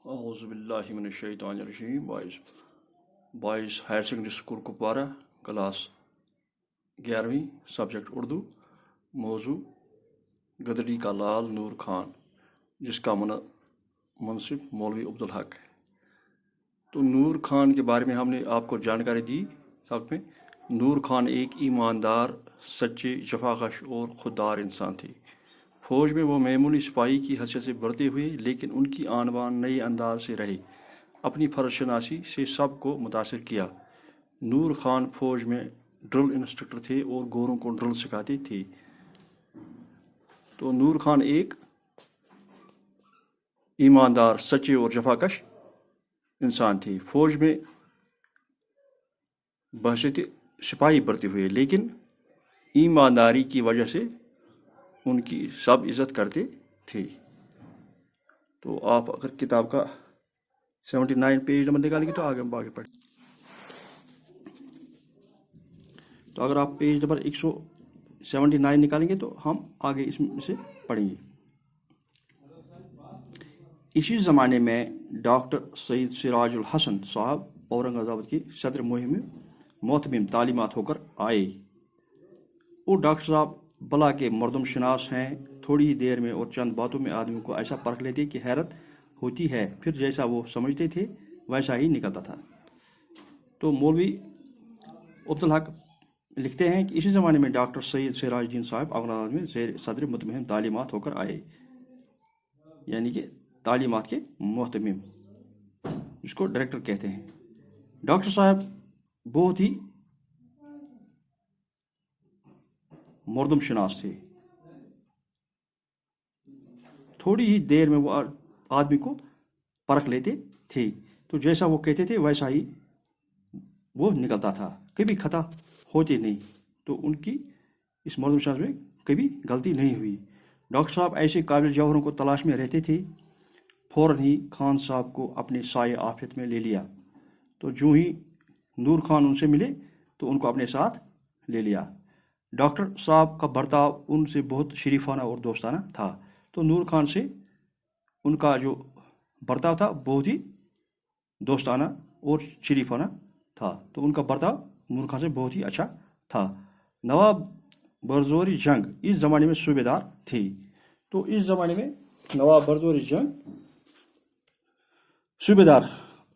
اعوذ باللہ من الشیطان الرجیم boys higher secondary school Kupwara class 11ویں سبجیکٹ اردو موضوع گدڑی کا لال نور خان جس کا منصف مولوی عبدالحق ہے۔ تو نور خان کے بارے میں ہم نے آپ کو جانکاری دی سب میں۔ نور خان ایک ایماندار، سچے، جفاکش اور خوددار انسان تھے۔ فوج میں وہ معمولی سپاہی کی حیثیت سے بھرتے ہوئے، لیکن ان کی آن بان نئے انداز سے رہے۔ اپنی فرض شناسی سے سب کو متاثر کیا۔ نور خان فوج میں ڈرل انسٹرکٹر تھے اور گوروں کو ڈرل سکھاتے تھے۔ تو نور خان ایک ایماندار، سچے اور جفاکش انسان تھے۔ فوج میں بحیثیت سپاہی بھرتے ہوئے، لیکن ایمانداری کی وجہ سے ان کی سب عزت کرتے تھے۔ تو آپ اگر کتاب کا 79 پیج نمبر نکالیں گے تو آگے ہم آگے پڑھیں۔ تو اگر آپ پیج نمبر 179 نکالیں گے تو ہم آگے اس میں سے پڑھیں گے۔ اسی زمانے میں ڈاکٹر سید سراج الحسن صاحب اورنگ آباد کی صدر مہم محتمم تعلیمات ہو کر آئے۔ وہ ڈاکٹر صاحب بلا کے مردم شناس ہیں، تھوڑی ہی دیر میں اور چند باتوں میں آدمیوں کو ایسا پرکھ لیتے کہ حیرت ہوتی ہے، پھر جیسا وہ سمجھتے تھے ویسا ہی نکلتا تھا۔ تو مولوی عبدالحق لکھتے ہیں کہ اسی زمانے میں ڈاکٹر سید سراج الدین صاحب اورنگ آباد میں زیر صدر متمم تعلیمات ہو کر آئے، یعنی کہ تعلیمات کے محتمم، جس کو ڈائریکٹر کہتے ہیں۔ ڈاکٹر صاحب بہت ہی مردم شناس تھے، تھوڑی ہی دیر میں وہ آدمی کو پرکھ لیتے تھے، تو جیسا وہ کہتے تھے ویسا ہی وہ نکلتا تھا، کبھی خطا ہوتے نہیں۔ تو ان کی اس مردم شناس میں کبھی غلطی نہیں ہوئی۔ ڈاکٹر صاحب ایسے قابل جوہروں کو تلاش میں رہتے تھے۔ فوراً ہی خان صاحب کو اپنے سائے آفیت میں لے لیا۔ تو جو ہی نور خان ان سے ملے تو ان کو اپنے ساتھ لے لیا۔ ڈاکٹر صاحب کا برتاؤ ان سے بہت شریفانہ اور دوستانہ تھا۔ تو نور خان سے ان کا جو برتاؤ تھا بہت ہی دوستانہ اور شریفانہ تھا۔ تو ان کا برتاؤ نور خان سے بہت ہی اچھا تھا۔ نواب برزور جنگ اس زمانے میں صوبے دار تھے۔ تو اس زمانے میں نواب برزور جنگ صوبے دار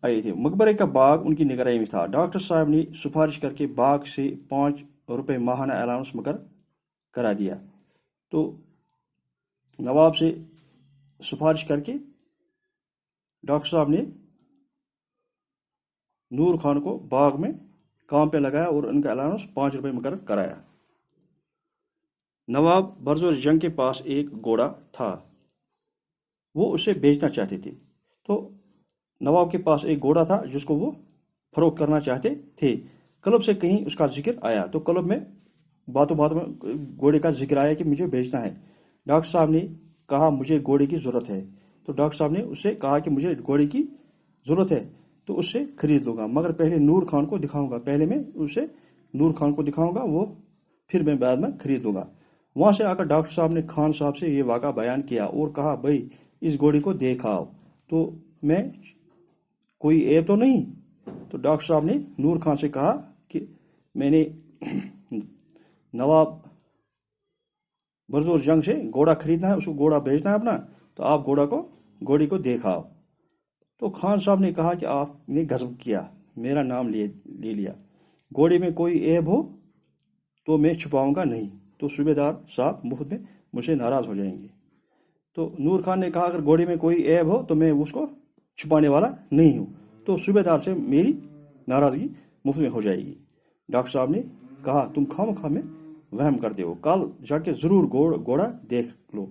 آئے تھے۔ مقبرے کا باغ ان کی نگرانی میں تھا۔ ڈاکٹر صاحب نے سفارش کر کے باغ سے 5 روپے ماہانہ الاؤنس مقرر کرا دیا۔ تو نواب سے سفارش کر کے ڈاکٹر صاحب نے نور خان کو باغ میں کام پہ لگایا اور ان کا الاؤنس 5 روپے مقرر کرایا۔ نواب برزور جنگ کے پاس ایک گھوڑا تھا، وہ اسے بیچنا چاہتے تھے۔ تو نواب کے پاس ایک گھوڑا تھا جس کو وہ فروخت کرنا چاہتے تھے۔ کلب سے کہیں اس کا ذکر آیا، تو کلب میں باتوں میں گھوڑے کا ذکر آیا کہ مجھے بیچنا ہے۔ ڈاکٹر صاحب نے کہا مجھے گھوڑے کی ضرورت ہے۔ تو ڈاکٹر صاحب نے اس سے کہا کہ مجھے گھوڑے کی ضرورت ہے تو اس سے خرید لوں گا، مگر پہلے نور خان کو دکھاؤں گا، پہلے میں اسے نور خان کو دکھاؤں گا، وہ پھر میں بعد میں خرید لوں گا۔ وہاں سے آ کر ڈاکٹر صاحب نے خان صاحب سے یہ واقعہ بیان کیا اور کہا بھائی اس گھوڑے کو دیکھ آؤ، تو میں کوئی عیب تو نہیں؟ تو ڈاکٹر صاحب نے نور خان سے کہا کہ میں نے نواب برزور جنگ سے گھوڑا خریدنا ہے، اس کو گھوڑا بیچنا ہے اپنا، تو آپ گھوڑے کو دیکھ آؤ۔ تو خان صاحب نے کہا کہ آپ نے غضب کیا، میرا نام لے لیا، گھوڑے میں کوئی عیب ہو تو میں چھپاؤں گا نہیں، تو صوبے دار صاحب مفت میں مجھ سے ناراض ہو جائیں گے۔ تو نور خان نے کہا اگر گھوڑے میں کوئی عیب ہو تو میں اس کو چھپانے والا نہیں ہوں، تو صوبے دار سے میری ناراضگی مفت میں ہو جائے گی۔ ڈاکٹر صاحب نے کہا تم خواہ میں وہم کرتے ہو، کل جا کے ضرور گھوڑا دیکھ لو۔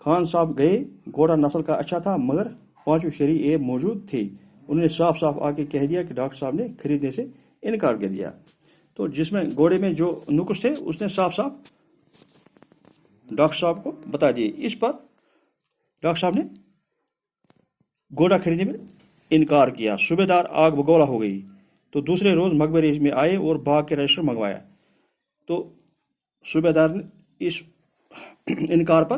خان صاحب گئے، گھوڑا نسل کا اچھا تھا مگر 5 شرعی عیب موجود تھے۔ انہوں نے صاف آ کے کہہ دیا کہ ڈاکٹر صاحب نے خریدنے سے انکار کر دیا۔ تو جس میں گھوڑے میں جو نقص تھے اس نے صاف ڈاکٹر صاحب کو بتا دیے۔ اس پر ڈاکٹر صاحب نے گھوڑا خریدنے میں انکار کیا۔ صوبے دار آگ بگولا ہو گئی۔ تو دوسرے روز مقبرے میں آئے اور باغ کے رجسٹر منگوایا۔ تو صوبے دار نے اس انکار پر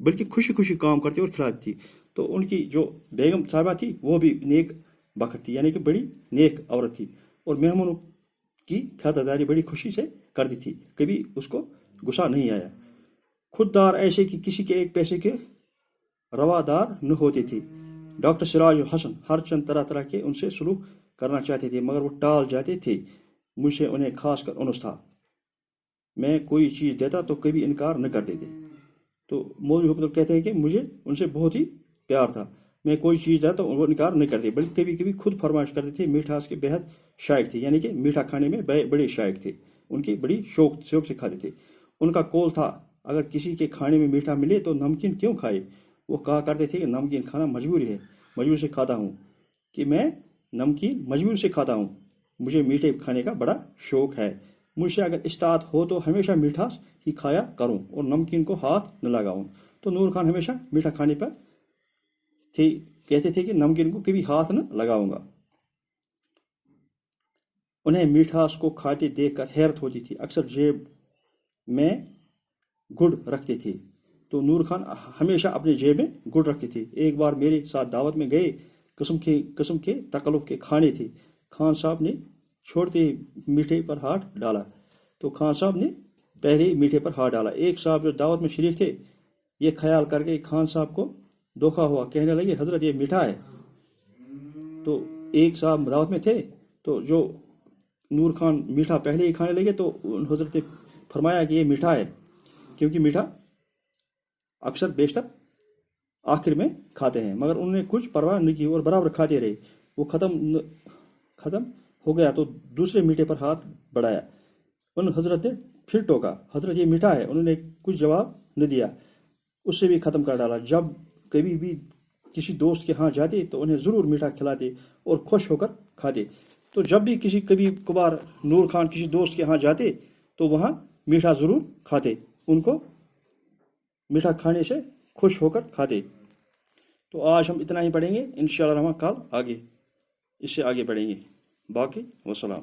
بلکہ خوشی خوشی کام کرتی اور کھلاتی تھی. تو ان کی جو بیگم صاحبہ تھی وہ بھی نیک بخت تھی، یعنی کہ بڑی نیک عورت تھی، اور مہمانوں کی خاطرداری بڑی خوشی سے کرتی تھی، کبھی اس کو غصہ نہیں آیا. خوددار ایسے کہ کسی کے ایک پیسے کے روادار نہ ہوتے تھے. ڈاکٹر سراج حسن ہر چند طرح طرح کے ان سے سلوک کرنا چاہتے تھے، مگر وہ ٹال جاتے تھے. مجھ سے انہیں خاص کر انس تھا. میں کوئی چیز دیتا تو کبھی انکار نہ کرتے تھے. تو مولوی حکمت کہتے ہیں کہ مجھے ان سے بہت ہی پیار تھا. میں کوئی چیز دیتا تو وہ انکار نہیں کرتے، بلکہ کبھی کبھی خود فرمائش کرتے تھے. میٹھاس کے بہت شائق تھے، یعنی کہ میٹھا کھانے میں بڑے شائق تھے. ان کی بڑی شوق سے کھاتے تھے. ان کا قول تھا اگر کسی کے کھانے میں میٹھا ملے تو نمکین کیوں کھائے. وہ کہا کرتے تھے کہ نمکین کھانا مجبوری ہے، مجبور سے کھاتا ہوں، کہ میں نمکین مجبور سے کھاتا ہوں. مجھے میٹھے کھانے کا بڑا شوق ہے. مجھ سے اگر استطاعت ہو تو ہمیشہ میٹھاس ہی کھایا کروں اور نمکین کو ہاتھ نہ لگاؤں. تو نور خان ہمیشہ میٹھا کھانے پر کہتے تھے کہ نمکین کو کبھی ہاتھ نہ لگاؤں گا. انہیں میٹھاس کو کھاتے دیکھ کر حیرت ہوتی تھی. اکثر جیب میں گڑ رکھتے تھے. تو نور خان ہمیشہ اپنے جیب میں گڑ رکھتے تھے. ایک بار میرے ساتھ دعوت میں گئے، قسم کے تکلف کے کھانے تھے. خان صاحب نے چھوڑتے ہی میٹھے پر ہاتھ ڈالا. تو خان صاحب نے پہلے ہی میٹھے پر ہاتھ ڈالا. ایک صاحب جو دعوت میں شریک تھے یہ خیال کر کے خان صاحب کو دھوکا ہوا، کہنے لگے حضرت یہ میٹھا ہے. تو ایک صاحب دعوت میں تھے، تو جو نور خان میٹھا پہلے ہی کھانے لگے تو حضرت نے فرمایا کہ یہ میٹھا ہے، کیونکہ میٹھا اکثر بیشتر آخر میں کھاتے ہیں. مگر انہوں نے کچھ پرواہ نہیں کی اور برابر کھاتے رہے. وہ ختم ہو گیا تو دوسرے میٹھے پر ہاتھ بڑھایا. ان حضرت نے پھر ٹوکا، حضرت یہ میٹھا ہے. انہوں نے کچھ جواب نہ دیا، اس سے بھی ختم کر ڈالا. جب کبھی بھی کسی دوست کے ہاں جاتے تو انہیں ضرور میٹھا کھلاتے اور خوش ہو کر کھاتے. تو جب بھی کبھی کبھار نور خان کسی دوست کے ہاں جاتے تو وہاں میٹھا ضرور کھاتے، ان کو میٹھا کھانے سے خوش ہو کر کھاتے. تو آج ہم اتنا ہی پڑھیں گے، انشاءاللہ ہم کل اس سے آگے بڑھیں گے. باقی وسلام.